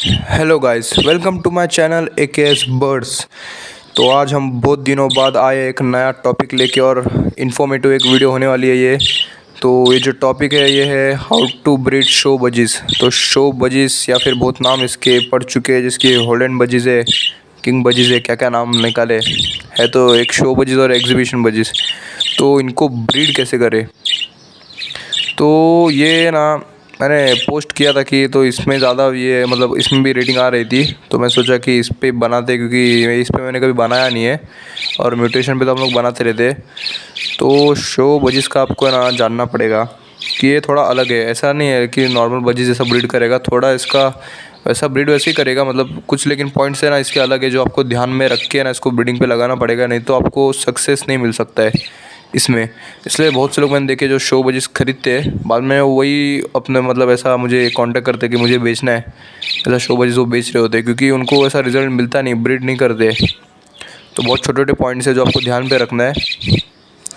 Hello guys, welcome to my channel AKS birds. तो आज हम बहुत दिनों बाद आए एक नया टॉपिक लेके और इन्फॉर्मेटिव एक वीडियो होने वाली है ये। तो ये जो टॉपिक है ये है how to breed show budgies. तो शो बजीज या फिर बहुत नाम इसके पड़ चुके हैं, जिसकी होलैंड बजीज है, किंग बजीज है, क्या क्या नाम निकाले है। तो एक शो बजीज और एग्जीबिशन बजीज, तो इनको ब्रीड कैसे करें। तो ये ना मैंने पोस्ट किया था कि तो इसमें ज़्यादा ये मतलब इसमें भी रेटिंग आ रही थी, तो मैं सोचा कि इस पे बनाते, क्योंकि इस पे मैंने कभी बनाया नहीं है और म्यूटेशन पे तो हम लोग बनाते रहते। तो शो बजिस का आपको ना जानना पड़ेगा कि ये थोड़ा अलग है। ऐसा नहीं है कि नॉर्मल बजिस जैसा ब्रीड करेगा, थोड़ा इसका वैसा ब्रीड वैसे ही करेगा, मतलब कुछ लेकिन पॉइंट्स है ना इसके अलग है, जो आपको ध्यान में रख के ना इसको ब्रीडिंग पे लगाना पड़ेगा, नहीं तो आपको सक्सेस नहीं मिल सकता है इसमें। इसलिए बहुत से लोग मैंने देखे जो शो बजिस खरीदते हैं, बाद में वही अपने मतलब ऐसा मुझे कांटेक्ट करते कि मुझे बेचना है, ऐसा शो बजिस वो बेच रहे होते हैं, क्योंकि उनको ऐसा रिजल्ट मिलता नहीं, ब्रीड नहीं करते। तो बहुत छोटे छोटे पॉइंट्स है जो आपको ध्यान पे रखना है।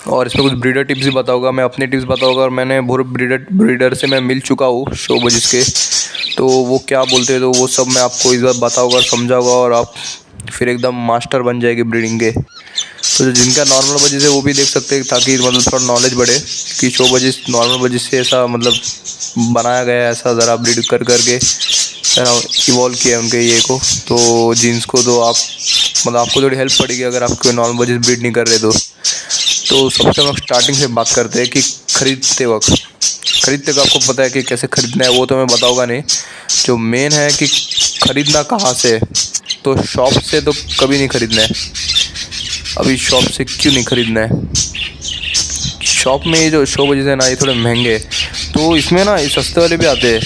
और इसमें कुछ ब्रीडर टिप्स भी बताऊंगा, मैं अपनी टिप्स बताऊंगा, और मैंने बहुत ब्रीडर से मैं मिल चुका हूँ शो बजिस के, तो वो क्या बोलते हैं तो वो सब मैं आपको इस बार बताऊँगा और समझाऊँगा, और आप फिर एकदम मास्टर बन जाएगी ब्रीडिंग के। तो जो जिनका नॉर्मल बजिस है वो भी देख सकते हैं, ताकि मतलब थोड़ा नॉलेज बढ़े कि शो बजिस नॉर्मल बजिस से ऐसा मतलब बनाया गया है, ऐसा ज़रा ब्रीड कर करके है ना इवॉल्व किया है उनके ये को। तो जीन्स को तो आप मतलब आपको थोड़ी हेल्प पड़ेगी अगर आपको नॉर्मल बजिस ब्रीड नहीं कर रहे तो सबसे हम स्टार्टिंग से बात करते हैं कि खरीदते वक्त आपको पता है कि कैसे ख़रीदना है, वो तो मैं बताऊँगा नहीं। जो मेन है कि ख़रीदना कहाँ से, तो शॉप से तो कभी नहीं ख़रीदना है। अभी शॉप से क्यों नहीं ख़रीदना है, शॉप में ये जो शो बजीज है ना ये थोड़े महंगे हैं। तो इसमें ना ये सस्ते वाले भी आते हैं,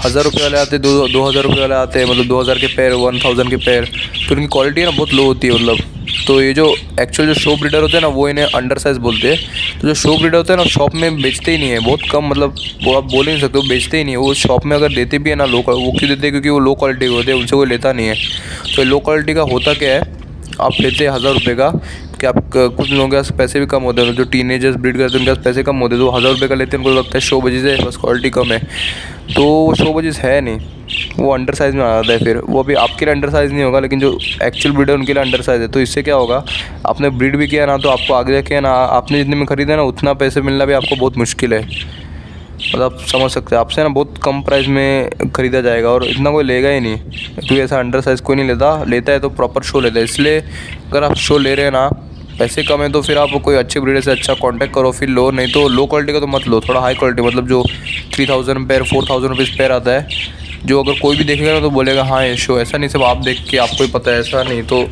1000 रुपये वाले आते हैं, 2000 रुपये वाले आते हैं, मतलब 2000 के पैर, 1000 के पैर। तो इनकी क्वालिटी ना बहुत लो होती है मतलब। तो ये जो एक्चुअल जो शो ब्रीडर होते हैं ना वो इन्हें अंडर साइज़ बोलते हैं। तो जो शो ब्रीडर होते हैं ना शॉप में बेचते ही नहीं है, बहुत कम, मतलब वो आप बोल ही नहीं सकते, वो बेचते ही नहीं है। वो शॉप में अगर देते भी है ना वो क्यों देते हैं, क्योंकि वो लो क्वालिटी के होते हैं, उनसे कोई लेता नहीं है। तो लो क्वालिटी का होता क्या है, आप लेते हैं 1000 रुपये का, कि आप कुछ लोगों के पास पैसे भी कम होते हैं, जो टीनेजर्स ब्रीड करते हैं उनके पास पैसे कम होते हैं, तो 1000 रुपये का लेते हैं, उनको लगता है शो बजीज है बस क्वालिटी कम है। तो वो शो बजीज है नहीं, वो अंडर साइज़ में आ जाता है। फिर वो अभी आपके लिए अंडर साइज़ नहीं होगा, लेकिन जो एक्चुअल ब्रीडर उनके लिए अंडर साइज़ है। तो इससे क्या होगा, आपने ब्रीड भी किया ना तो आपको आगे जाके ना आपने जितने में ख़रीदा ना उतना पैसे मिलना भी आपको बहुत मुश्किल है। मतलब आप समझ सकते हैं, आपसे ना बहुत कम प्राइस में ख़रीदा जाएगा और इतना कोई लेगा ही नहीं, क्योंकि ऐसा अंडर साइज़ कोई नहीं लेता है तो प्रॉपर शो लेता है। इसलिए अगर आप शो ले रहे हैं ना, पैसे कम है, तो फिर आप कोई अच्छे ब्रीडर से अच्छा कांटेक्ट करो फिर लो, नहीं तो लो क्वालिटी का तो मत लो, थोड़ा हाई क्वालिटी, मतलब जो 3000 पैर 4000 रुपीज़ पैर आता है, जो अगर कोई भी देखेगा ना तो बोलेगा हाँ ये शो। ऐसा नहीं सब आप देख के आपको ही पता है, ऐसा नहीं, तो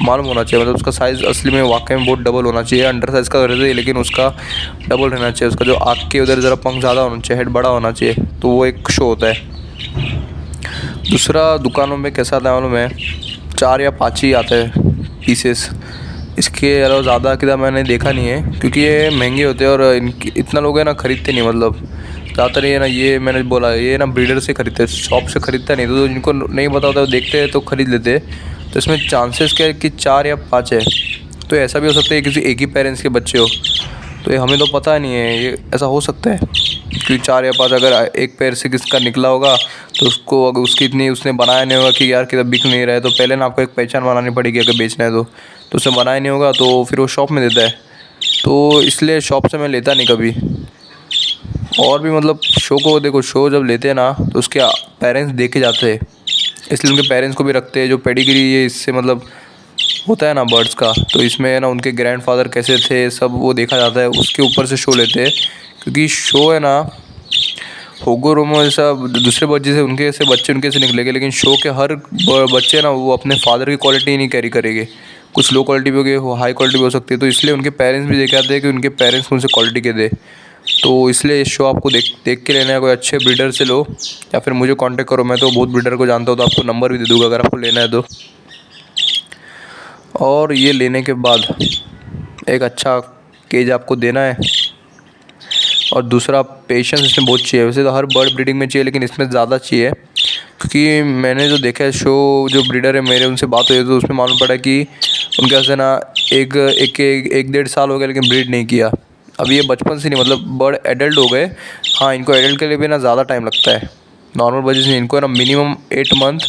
मालूम होना चाहिए, मतलब उसका साइज़ असली में वाकई में बहुत डबल होना चाहिए। अंडर साइज़ का रहता है लेकिन उसका डबल रहना चाहिए, उसका जो आँख के उधर ज़रा पंख ज़्यादा होना चाहिए, हेड बड़ा होना चाहिए, तो वो एक शो होता है। दूसरा दुकानों में कैसा आता है मालूम है, 4 या 5 ही आते हैं पीसेस, इसके अलावा ज़्यादा कितना मैंने देखा नहीं है, क्योंकि ये महंगे होते हैं और इनकी इतना लोग हैं ना ख़रीदते नहीं, मतलब ज़्यादातर ये ना, ये मैंने बोला ये ना ब्रीडर से ख़रीदते हैं, शॉप से ख़रीदता नहीं। तो जिनको नहीं पता होता देखते हैं तो ख़रीद लेते हैं। तो इसमें चांसेस क्या है कि 4 या 5 है। तो ऐसा भी हो सकता है किसी एक ही पेरेंट्स के बच्चे हो, तो ये हमें तो पता नहीं है, ये ऐसा हो सकता है। क्योंकि 4 या 5 अगर एक पैर से किसका निकला होगा तो उसको अगर उसकी इतनी उसने बनाया नहीं होगा कि यार किधर बिक नहीं रहा है, तो पहले ना आपको एक पहचान बनानी पड़ेगी अगर बेचना है तो उसने बनाया नहीं होगा तो फिर वो शॉप में देता है। तो इसलिए शॉप से मैं लेता नहीं कभी। और भी मतलब शो को देखो, शो जब लेते हैं ना तो उसके पेरेंट्स देखे जाते हैं, इसलिए उनके पेरेंट्स को भी रखते हैं। जो पेडिग्री ये इससे मतलब होता है ना बर्ड्स का, तो इसमें ना उनके ग्रैंडफादर कैसे थे सब वो देखा जाता है, उसके ऊपर से शो लेते हैं। क्योंकि शो है ना होगो रोमो जैसा दूसरे बच्चे से उनके ऐसे बच्चे उनके से निकलेंगे, लेकिन शो के हर बच्चे ना वो अपने फादर की क्वालिटी नहीं कैरी करेंगे, कुछ लो क्वालिटी भी होगी, हाई क्वालिटी भी हो सकती है। तो इसलिए उनके पेरेंट्स भी देखे आते हैं कि उनके पेरेंट्स उनसे क्वालिटी के दे। तो इसलिए इस शो आपको देख के लेना है, कोई अच्छे ब्रीडर से लो या फिर मुझे कांटेक्ट करो, मैं तो बहुत ब्रीडर को जानता हूँ, तो आपको नंबर भी दे दूँगा अगर आपको लेना है तो। और ये लेने के बाद एक अच्छा केज आपको देना है, और दूसरा पेशेंस इसमें बहुत चाहिए। वैसे तो हर बर्ड ब्रीडिंग में चाहिए, लेकिन इसमें ज़्यादा चाहिए, क्योंकि मैंने जो देखा है शो जो ब्रीडर है मेरे उनसे बात हुई तो उसमें मालूम पड़ा कि उनके पास है ना एक 1.5 साल हो गया लेकिन ब्रीड नहीं किया। अब ये बचपन से नहीं, मतलब बर्ड एडल्ट हो गए, हाँ इनको एडल्ट के लिए भी ना ज़्यादा टाइम लगता है, नॉर्मल बजेस नहीं, इनको है ना मिनिमम 8 मंथ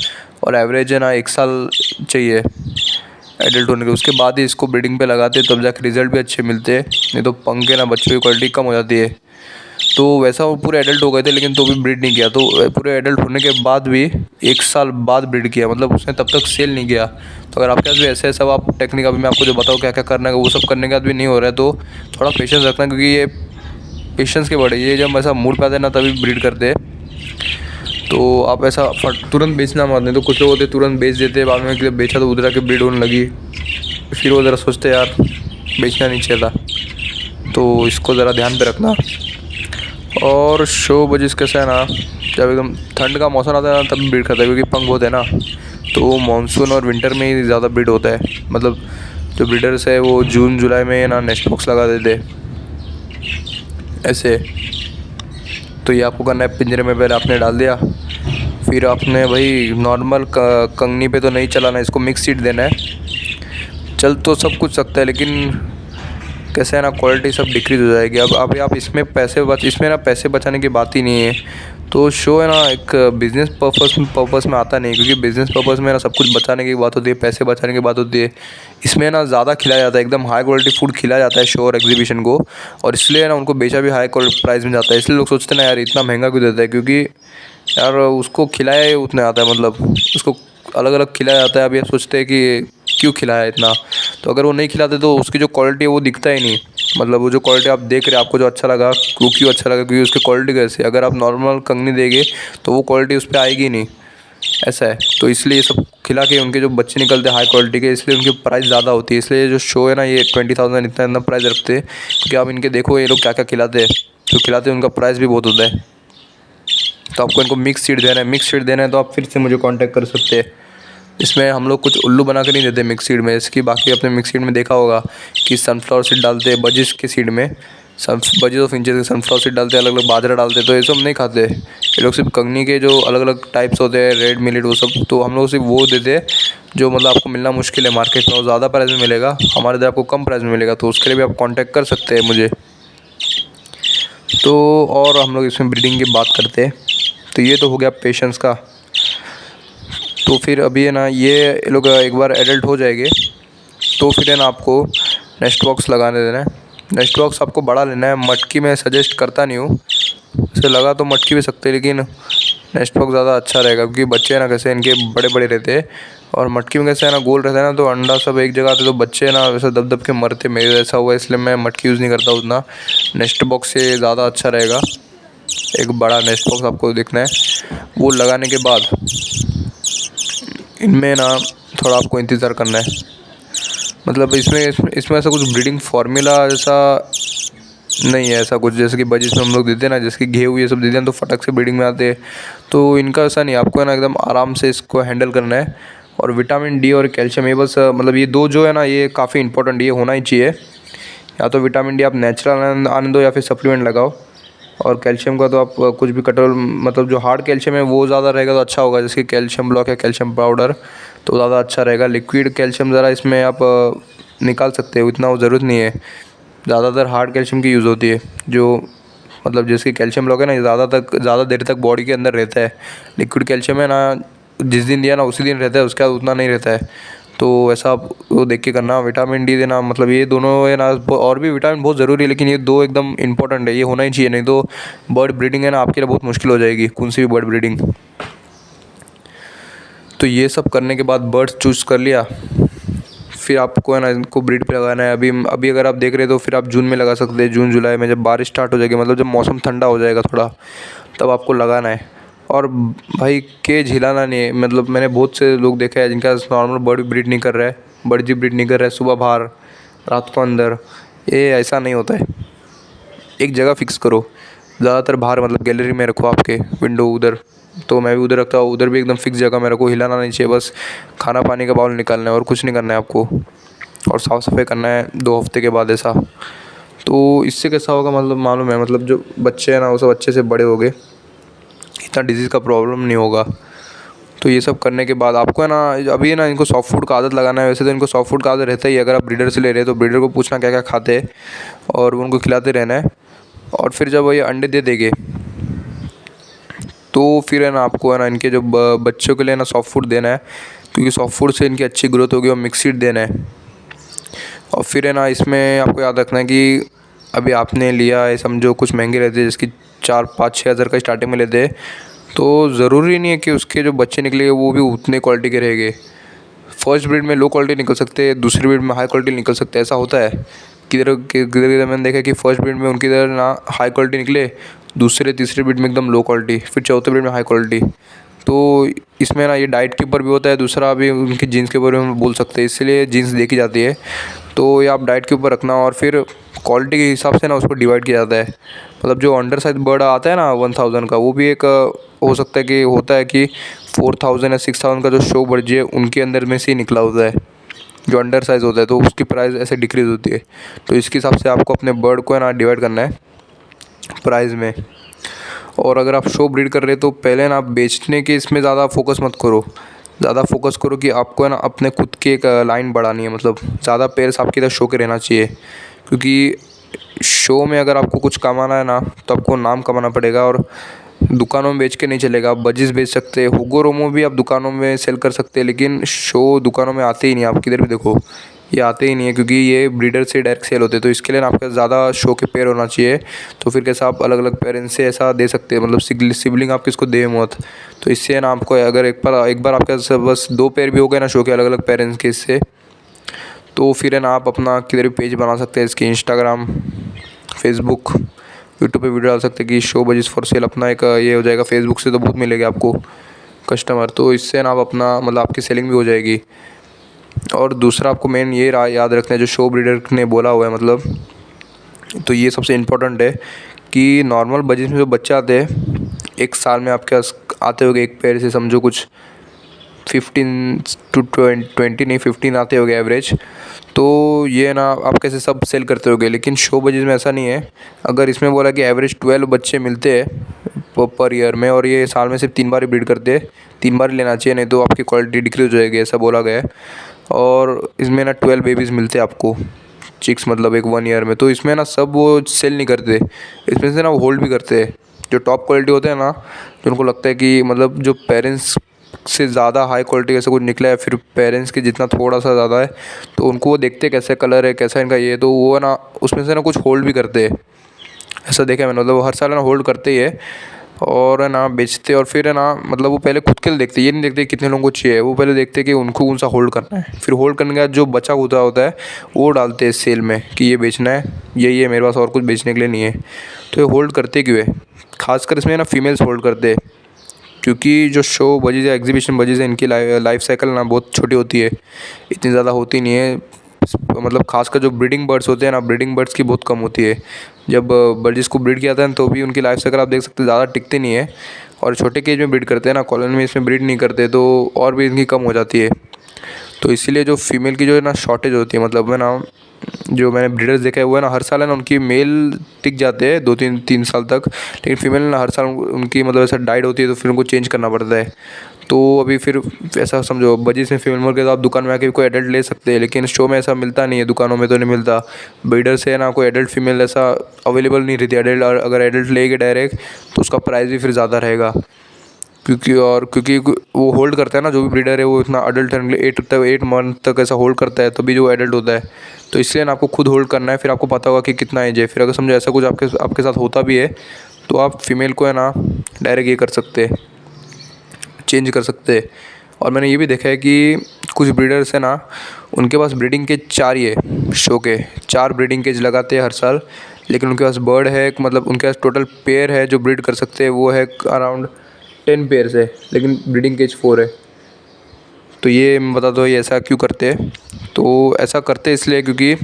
और एवरेज है ना 1 साल चाहिए एडल्ट होने के। उसके बाद ही इसको ब्रीडिंग पे लगाते हैं, तब जाके रिज़ल्ट भी अच्छे मिलते हैं। नहीं तो पंख के ना बच्चों की क्वालिटी कम हो जाती है। तो वैसा वो पूरे एडल्ट हो गए थे लेकिन तो भी ब्रीड नहीं किया। तो पूरे एडल्ट होने के बाद भी 1 साल बाद ब्रीड किया, मतलब उसने तब तक सेल नहीं किया। तो अगर आपके पास भी ऐसे सब आप टेक्निक, अभी मैं आपको जो बताऊँ क्या क्या करना है, वो सब करने के बाद भी नहीं हो रहा है तो थोड़ा पेशेंस रखना, क्योंकि ये पेशेंस के बड़े, ये जब ऐसा मूड पे आते हैं ना तभी ब्रीड करते हैं। तो आप ऐसा तुरंत बेचना मत, नहीं तो कुछ लोग होते तुरंत बेच देते हैं, बाद में कि बेचा तो उधर आके ब्रीड होने लगी, फिर वो ज़रा सोचते यार बेचना नहीं चाहिए था। तो इसको ज़रा ध्यान पे रखना। और शो बजिस कैसा है ना, जब एकदम ठंड का मौसम आता है ना तब ब्रीड करता है, क्योंकि पंख होते हैं ना। तो मानसून और विंटर में ही ज़्यादा ब्रीड होता है। मतलब जो ब्रीडर्स है वो जून जुलाई में ना नेस्ट बॉक्स लगा देते ऐसे। तो ये आपको करना है, पिंजरे में पहले आपने डाल दिया, फिर आपने भाई नॉर्मल कंगनी पे तो नहीं चलाना, इसको मिक्स सीड देना है। चल तो सब कुछ सकता है लेकिन कैसे है ना क्वालिटी सब डिक्रीज़ हो जाएगी। अब अभी आप इसमें इसमें ना पैसे बचाने की बात ही नहीं है। तो शो है ना एक बिज़नेस पर्पस में आता नहीं, क्योंकि बिज़नेस पर्पस में ना सब कुछ बचाने की बात होती है, पैसे बचाने की बात होती है। इसमें ना ज़्यादा खिलाया जाता है, एकदम हाई क्वालिटी फूड खिलाया जाता है शो और एग्जीबिशन को, और इसलिए ना उनको बेचा भी हाई प्राइस में जाता है। इसलिए लोग सोचते हैं ना यार इतना महंगा क्यों देता है, क्योंकि यार उसको खिलाया ही उतना आता है, मतलब उसको अलग अलग खिलाया जाता है। अभी आप सोचते हैं कि क्यों खिलाया इतना, तो अगर वो नहीं खिलाते तो उसकी जो क्वालिटी है वो दिखता ही नहीं। मतलब वो जो क्वालिटी आप देख रहे हैं, आपको जो अच्छा लगा वो क्यों अच्छा लगा, क्योंकि उसकी क्वालिटी कैसे, अगर आप नॉर्मल कंगनी देंगे तो वो क्वालिटी उस पर आएगी नहीं, ऐसा है। तो इसलिए ये सब खिला के उनके जो बच्चे निकलते हैं हाई क्वालिटी के, इसलिए उनकी प्राइस ज़्यादा होती है। इसलिए जो शो है ना ये 20,000 इतना इतना प्राइस रखते हैं, क्योंकि आप इनके देखो ये लोग क्या क्या खिलाते हैं, जो खिलाते हैं उनका प्राइस भी बहुत होता है। तो आपको इनको मिक्स सीड देना है, मिक्स सीड देना है तो आप फिर से मुझे कांटेक्ट कर सकते हैं। इसमें हम लोग कुछ उल्लू बना के नहीं देते मिक्स सीड में, इसकी बाकी अपने मिक्स सीड में देखा होगा कि सनफ्लावर सीड डालते हैं बजिस के सीड में, बजिस ऑफ इंचेस के सनफ्लावर सीड डालते हैं, अलग अलग बाजरा डालते हैं। तो ये सब नहीं खाते ये लोग, सिर्फ कंगनी के जो अलग अलग टाइप्स होते हैं, रेड मिलेट वो सब, तो हम लोग सिर्फ वो देते हैं जो मतलब आपको मिलना मुश्किल है मार्केट में, वो ज़्यादा प्राइस में मिलेगा, हमारे इधर आपको कम प्राइस में मिलेगा। तो उसके लिए भी आप कॉन्टैक्ट कर सकते हैं मुझे। तो और हम लोग इसमें ब्रीडिंग की बात करते हैं, तो ये तो हो गया पेशेंस का। तो फिर अभी है ना ये लोग एक बार एडल्ट हो जाएंगे तो फिर है ना आपको नेस्ट बॉक्स लगाने देना है। नेस्ट बॉक्स आपको बड़ा लेना है, मटकी में सजेस्ट करता नहीं हूँ, इसे लगा तो मटकी भी सकते हैं लेकिन नेस्ट बॉक्स ज़्यादा अच्छा रहेगा, क्योंकि बच्चे हैं ना कैसे इनके बड़े बड़े रहते हैं, और मटकी में कैसे है ना गोल रहता है ना, तो अंडा सब एक जगह आते तो बच्चे ना वैसे दब दब के मरते, मेरे जैसा हुआ, इसलिए मैं मटकी यूज़ नहीं करता उतना। नेस्ट बॉक्स से ज़्यादा अच्छा रहेगा। एक बड़ा नेस्ट बॉक्स आपको देखना है, वो लगाने के बाद इनमें ना थोड़ा आपको इंतज़ार करना है। मतलब इसमें ऐसा कुछ ब्रीडिंग फार्मूला ऐसा नहीं है, ऐसा कुछ जैसे कि बजिस में हम लोग देते हैं ना, जैसे कि गेहूँ ये सब देते हैं तो फटक से ब्रीडिंग में आते हैं। तो इनका ऐसा नहीं, आपको है ना एकदम आराम से इसको हैंडल करना है। और विटामिन डी और कैल्शियम, ये बस मतलब ये दो जो है ना ये काफ़ी इंपॉर्टेंट, ये होना ही चाहिए। या तो विटामिन डी आप नेचुरल आने दो या फिर सप्लीमेंट लगाओ। और कैल्शियम का तो आप कुछ भी कंट्रोल, मतलब जो हार्ड कैल्शियम है वो ज़्यादा रहेगा तो अच्छा होगा, जैसे कि कैल्शियम ब्लॉक या कैल्शियम पाउडर, तो ज़्यादा अच्छा रहेगा। लिक्विड कैल्शियम ज़रा इसमें आप निकाल सकते हो, इतना वो ज़रूरत नहीं है। ज़्यादातर हार्ड कैल्शियम की यूज़ होती है, जो मतलब जैसे कैल्शियम ब्लॉक है ना, ज़्यादा देर तक बॉडी के अंदर रहता है। लिक्विड कैल्शियम है ना, जिस दिन दिया ना उसी दिन रहता है, उसके बाद उतना नहीं रहता है। तो ऐसा आप वो देख के करना। विटामिन डी देना, मतलब ये दोनों है ना, और भी विटामिन बहुत ज़रूरी है लेकिन ये दो एकदम इंपॉर्टेंट है, ये होना ही चाहिए, नहीं तो बर्ड ब्रीडिंग है ना आपके लिए बहुत मुश्किल हो जाएगी, कौन सी भी बर्ड ब्रीडिंग। तो ये सब करने के बाद बर्ड्स चूज़ कर लिया, फिर आपको है ना इनको ब्रीड पे लगाना है। अभी अगर आप देख रहे हो तो फिर आप जून में लगा सकते हैं, जून जुलाई में, जब बारिश स्टार्ट हो जाएगी, मतलब जब मौसम ठंडा हो जाएगा थोड़ा, तब आपको लगाना है। और भाई केज हिलाना नहीं है, मतलब मैंने बहुत से लोग देखा है जिनका नॉर्मल बर्ड ब्रीड नहीं कर रहा है, बर्ड जी ब्रीड नहीं कर रहा है, सुबह बाहर रात को अंदर, ये ऐसा नहीं होता है। एक जगह फ़िक्स करो, ज़्यादातर बाहर, मतलब गैलरी में रखो आपके विंडो उधर, तो मैं भी उधर रखता हूँ, उधर भी एकदम फिक्स जगह में रखो, हिलाना नहीं चाहिए। बस खाना पानी का बाउल निकालना है और कुछ नहीं करना है आपको, और साफ़ सफाई करना है 2 हफ्ते के बाद ऐसा। तो इससे कैसा होगा, मतलब मालूम है, मतलब जो बच्चे हैं ना वो सब अच्छे से बड़े हो गए, इतना डिजीज़ का प्रॉब्लम नहीं होगा। तो ये सब करने के बाद आपको है ना अभी है ना इनको सॉफ्ट फूड का आदत लगाना है। वैसे तो इनको सॉफ्ट फूड का आदत रहता ही है, अगर आप ब्रीडर से ले रहे हैं तो ब्रीडर को पूछना क्या क्या खाते हैं और उनको खिलाते रहना है। और फिर जब ये अंडे दे देंगे तो फिर है ना आपको है ना इनके जो बच्चों के लिए ना सॉफ्ट फूड देना है, क्योंकि सॉफ्ट फूड से इनकी अच्छी ग्रोथ होगी, और मिक्स फीड देना है। और फिर है ना इसमें आपको याद रखना है कि अभी आपने लिया है, समझो कुछ महंगे रहते हैं जिसकी 4-5-6 हज़ार का स्टार्टिंग में लेते हैं, तो ज़रूरी नहीं है कि उसके जो बच्चे निकले वो भी उतने क्वालिटी के रहेंगे। फर्स्ट ब्रीड में लो क्वालिटी निकल सकते हैं, दूसरी ब्रीड में हाई क्वालिटी निकल सकते हैं, ऐसा होता है। किधर किधर मैंने देखा कि फर्स्ट ब्रीड में उनकी इधर ना हाई क्वालिटी निकले, दूसरे तीसरे ब्रीड में एकदम लो क्वालिटी, फिर चौथे ब्रीड में हाई क्वालिटी। तो इसमें ना ये डाइट के ऊपर भी होता है, दूसरा अभी उनकी जीन्स के ऊपर भी हम बोल सकते हैं, इसलिए जीन्स देखी जाती है। तो ये आप डाइट के ऊपर रखना, और फिर क्वालिटी के हिसाब से ना उसको डिवाइड किया जाता है। मतलब जो अंडर साइज बर्ड आता है ना 1000 का, वो भी एक हो सकता है कि होता है कि 4000 या 6000 का जो शो बर्ड है उनके अंदर में से ही निकला होता है, जो अंडर साइज़ होता है, तो उसकी प्राइस ऐसे डिक्रीज़ होती है। तो इसके हिसाब से आपको अपने बर्ड को है ना डिवाइड करना है प्राइस में। और अगर आप शो ब्रीड कर रहे हो तो पहले ना आप बेचने के इसमें ज़्यादा फोकस मत करो, ज़्यादा फोकस करो कि आपको है ना अपने खुद की एक लाइन बढ़ानी है, मतलब ज़्यादा पेयर्स आपकी तरह शो के रहना चाहिए। क्योंकि शो में अगर आपको कुछ कमाना है ना तो आपको नाम कमाना पड़ेगा, और दुकानों में बेच के नहीं चलेगा। आप बजीज बेच सकते हैं, हुगो रोमो भी आप दुकानों में सेल कर सकते हैं, लेकिन शो दुकानों में आते ही नहीं। आप किधर भी देखो ये आते ही नहीं है, क्योंकि ये ब्रीडर से डायरेक्ट सेल होते हैं। तो इसके लिए ना आपका ज़्यादा शो के पेयर होना चाहिए। तो फिर कैसा आप अलग अलग पेरेंट्स से ऐसा दे सकते हैं, मतलब सिबलिंग आप किसको दे मत। तो इससे ना आपको अगर एक बार आपके बस 2 पेयर भी हो गए ना शो के अलग अलग पेरेंट्स के, इससे तो फिर है ना आप अपना किधर भी पेज बना सकते हैं इसके, इंस्टाग्राम, फेसबुक, यूट्यूब पे वीडियो डाल सकते हैं कि शो बजीज फॉर सेल। अपना एक ये हो जाएगा, फेसबुक से तो बहुत मिलेंगे आपको कस्टमर, तो इससे ना आप अपना मतलब आपकी सेलिंग भी हो जाएगी। और दूसरा आपको मेन ये याद रखना है जो शो ब्रीडर ने बोला हुआ है, मतलब तो ये सबसे इम्पोर्टेंट है कि नॉर्मल बजीज में जो बच्चे आते हैं एक साल में आपके पास आते होंगे एक पेयर से, समझो कुछ 15 to 20 नहीं 15 आते होंगे एवरेज। तो ये ना आप कैसे सब सेल करते होगे, लेकिन शो बजीज में ऐसा नहीं है। अगर इसमें बोला कि एवरेज 12 बच्चे मिलते हैं पर ईयर में, और ये साल में सिर्फ 3 बार ही ब्रीड करते हैं, 3 बार ही लेना चाहिए, नहीं तो आपकी क्वालिटी डिक्रीज हो जाएगी, ऐसा बोला गया है। और इसमें ना 12 बेबीज़ मिलते हैं आपको, चिक्स, मतलब एक 1 ईयर में। तो इसमें ना सब वो सेल नहीं करते, इसमें से ना वो होल्ड भी करते हैं। जो टॉप क्वालिटी होते हैं ना, जो उनको लगता है कि मतलब जो पेरेंट्स से ज़्यादा हाई क्वालिटी कैसे कुछ निकला है, फिर पेरेंट्स के जितना थोड़ा सा ज़्यादा है, तो उनको वो देखते कैसे कलर है, कैसा इनका ये, तो वो ना उसमें से ना कुछ होल्ड भी करते हैं। ऐसा देखा है मैंने, मतलब हर साल ना होल्ड करते ही है, और है ना बेचते। और फिर है ना मतलब वो पहले खुद के लिए देखते, ये नहीं देखते कितने लोगों को चाहिए, वो पहले देखते कि उनको कौन सा होल्ड करना है। फिर होल्ड करने के बाद जो बचा होता है वो डालते हैं सेल में कि ये बेचना है, ये मेरे पास और कुछ बेचने के लिए नहीं है। तो ये होल्ड करते क्यों है, खासकर इसमें ना फीमेल्स होल्ड करते हैं, क्योंकि जो शो बजीज या एग्जीबिशन बजीज है इनकी लाइफ साइकिल ना बहुत छोटी होती है, इतनी ज़्यादा होती नहीं है। मतलब खासकर जो ब्रीडिंग बर्ड्स होते हैं ना, ब्रीडिंग बर्ड्स की बहुत कम होती है। जब बर्ड्स को ब्रीड किया जाता है तो भी उनकी लाइफ साइकिल आप देख सकते हैं ज़्यादा टिकते नहीं है, और छोटे केज में ब्रीड करते हैं ना, कॉलोनी में इसमें ब्रीड नहीं करते, तो और भी इनकी कम हो जाती है। तो इसीलिए जो फीमेल की जो है ना शॉर्टेज होती है, मतलब है ना जो मैंने ब्रीडर्स देखा है वो है ना हर साल है ना उनकी मेल टिक जाते हैं 2-3 साल तक, लेकिन फीमेल ना हर साल उनकी मतलब ऐसा डाइट होती है, तो फिर उनको चेंज करना पड़ता है। तो अभी फिर ऐसा समझो बजीज में फीमेल मर गए तो आप दुकान में आके कोई एडल्ट ले सकते हैं, लेकिन शो में ऐसा मिलता नहीं है, दुकानों में तो नहीं मिलता। ब्रीडर से है ना कोई एडल्ट फीमेल ऐसा अवेलेबल नहीं रहती एडल्ट, और अगर एडल्ट लेंगे डायरेक्ट तो उसका प्राइस भी फिर ज़्यादा रहेगा। क्योंकि वो होल्ड करता है ना, जो भी ब्रीडर है वो इतना अडल्ट है 8 मंथ तक ऐसा होल्ड करता है, तभी जो एडल्ट होता है। तो इसलिए ना आपको खुद होल्ड करना है, फिर आपको पता होगा कि कितना एज है। फिर अगर समझो ऐसा कुछ आपके साथ होता भी है तो आप फीमेल को है ना डायरेक्ट ये कर सकते हैं, चेंज कर सकते हैं। और मैंने ये भी देखा है कि कुछ ब्रीडर्स है ना उनके पास ब्रीडिंग के 4 ये शो के 4 ब्रीडिंग केज लगाते हैं हर साल, लेकिन उनके पास बर्ड है मतलब उनके पास टोटल पेयर है जो ब्रीड कर सकते हैं वो है अराउंड 10 पेयर्स है, लेकिन ब्रीडिंग केज 4 है। तो ये मैं बता दो ये ऐसा क्यों करते हैं। तो ऐसा करते इसलिए क्योंकि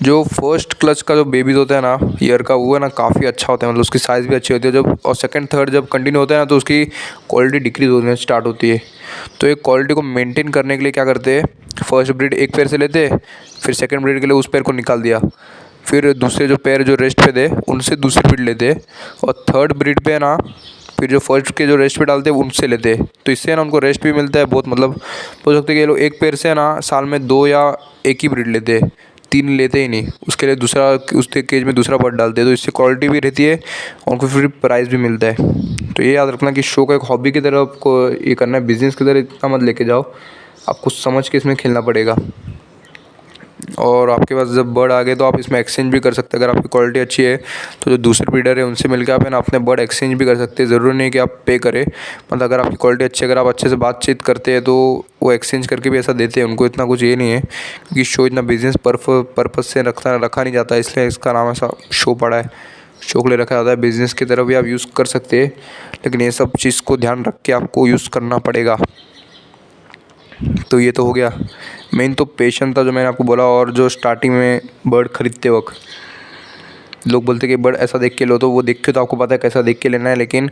जो फर्स्ट क्लच का जो बेबीज़ होता है ना ईयर का, वो है ना काफ़ी अच्छा होता है, मतलब उसकी साइज़ भी अच्छी होती है जब, और सेकंड थर्ड जब कंटिन्यू होता है ना तो उसकी क्वालिटी डिक्रीज़ होने स्टार्ट होती है। तो एक क्वालिटी को मेंटेन करने के लिए क्या करते हैं, फर्स्ट ब्रीड एक पेयर से लेते हैं, फिर सेकंड ब्रीड के लिए उस पेयर को निकाल दिया, फिर दूसरे जो पेयर जो रेस्ट पे थे उनसे दूसरी ब्रीड लेते, और थर्ड ब्रीड पे ना फिर जो फर्स्ट के जो रेस्ट पे डालते हैं उनसे लेते। तो इससे ना उनको रेस्ट भी मिलता है बहुत, मतलब बोल सकते हैं कि ये लोग एक पेयर से ना साल में 2 या 1 ही ब्रीड लेते हैं, 3 लेते ही नहीं, उसके लिए दूसरा उसके केज में दूसरा बर्ड डालते हैं, तो इससे क्वालिटी भी रहती है और उनको फिर प्राइस भी मिलता है। तो ये याद रखना कि शो को एक हॉबी की तरह आपको ये करना है, बिज़नेस की तरह इतना मत लेके जाओ, आपको समझ के इसमें खेलना पड़ेगा। और आपके पास जब बर्ड आ गए तो आप इसमें एक्सचेंज भी कर सकते हैं। अगर आपकी क्वालिटी अच्छी है तो जो दूसरे ब्रीडर है उनसे मिलकर आप है ना अपने बर्ड एक्सचेंज भी कर सकते हैं। ज़रूरी नहीं कि आप पे करें, मतलब अगर आपकी क्वालिटी अच्छी है, अगर आप अच्छे से बातचीत करते हैं तो वो एक्सचेंज करके भी ऐसा देते हैं। उनको इतना कुछ ये नहीं है, क्योंकि शो इतना बिजनेस पर्पज़ से रखा नहीं जाता, इसलिए इसका नाम ऐसा शो पड़ा है। शो के लिए रखा जाता है, बिज़नेस की तरफ भी आप यूज़ कर सकते हैं, लेकिन ये सब चीज़ को ध्यान रख के आपको यूज़ करना पड़ेगा। तो ये तो हो गया। मेन तो पेशेंस था जो मैंने आपको बोला। और जो स्टार्टिंग में बर्ड ख़रीदते वक्त लोग बोलते कि बर्ड ऐसा देख के लो, तो वो देख के तो आपको पता है कैसा देख के लेना है, लेकिन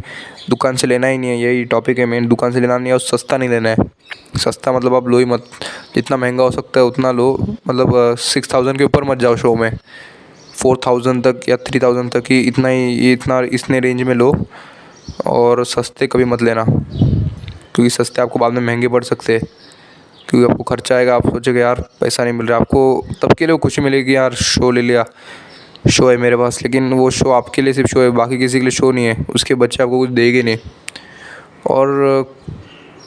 दुकान से लेना ही नहीं है। यही टॉपिक है मेन, दुकान से लेना नहीं है और सस्ता नहीं लेना है। सस्ता मतलब आप लो ही मत, जितना महंगा हो सकता है उतना लो, मतलब 6000 के ऊपर मत जाओ शो में, 4000 तक या 3000 तक ही, इतना ही इतने रेंज में लो। और सस्ते कभी मत लेना, क्योंकि सस्ते आपको बाद में महंगे पड़ सकते हैं, क्योंकि आपको खर्चा आएगा। आप सोचोगे यार पैसा नहीं मिल रहा, आपको तब के लिए खुशी मिलेगी यार शो ले लिया, शो है मेरे पास, लेकिन वो शो आपके लिए सिर्फ शो है, बाकी किसी के लिए शो नहीं है। उसके बच्चे आपको कुछ देंगे नहीं। और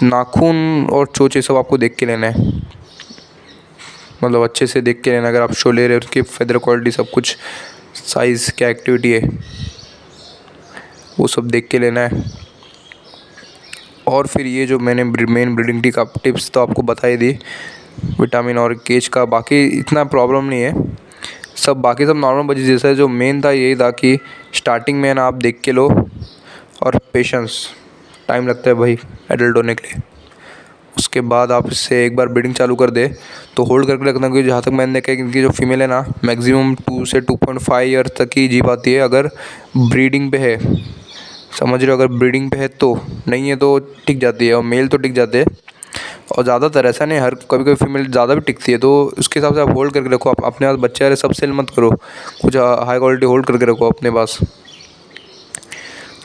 नाखून और चोंच सब आपको देख के लेना है, मतलब अच्छे से देख के लेना। अगर आप शो ले रहे हो उसकी फेदर क्वालिटी सब कुछ, साइज़ क्या एक्टिविटी है वो सब देख के लेना है। और फिर ये जो मैंने मेन ब्रीडिंग टिप्स तो आपको बता ही दी, विटामिन और केज का, बाकी इतना प्रॉब्लम नहीं है, बाकी सब नॉर्मल बची जैसा है। जो मेन था यही था कि स्टार्टिंग में ना आप देख के लो, और पेशेंस, टाइम लगता है भाई एडल्ट होने के लिए। उसके बाद आप इससे एक बार ब्रीडिंग चालू कर दे तो होल्ड करके रखना, क्योंकि जहाँ तक मैंने देखा है इनकी जो फीमेल है ना मैक्सिमम 2 से 2.5 ईयर तक ही जी पाती है, अगर ब्रीडिंग पे है, समझ रहे हो। अगर ब्रीडिंग पे है तो, नहीं है तो टिक जाती है, और मेल तो टिक जाते हैं। और ज़्यादातर ऐसा नहीं, हर कभी कभी फीमेल ज़्यादा भी टिकती है, तो उसके हिसाब से आप होल्ड करके रखो। आप अपने पास बच्चे आ रहे सब सेल मत करो, कुछ हाई क्वालिटी होल्ड करके रखो अपने पास।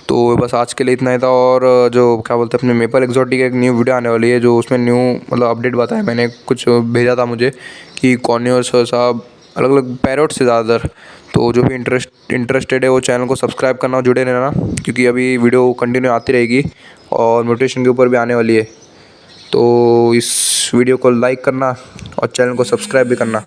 तो बस आज के लिए इतना ही था। और जो क्या बोलते हैं अपने मेपल एक्सोटिक एक न्यू वीडियो आने वाली है, जो उसमें न्यू मतलब अपडेट बताया मैंने, कुछ भेजा था मुझे कि कॉर्नियर्स साहब अलग अलग पैरोट से ज़्यादातर। तो जो भी इंटरेस्टेड है वो चैनल को सब्सक्राइब करना और जुड़े रहना, क्योंकि अभी वीडियो कंटिन्यू आती रहेगी और म्यूटेशन के ऊपर भी आने वाली है। तो इस वीडियो को लाइक करना और चैनल को सब्सक्राइब भी करना।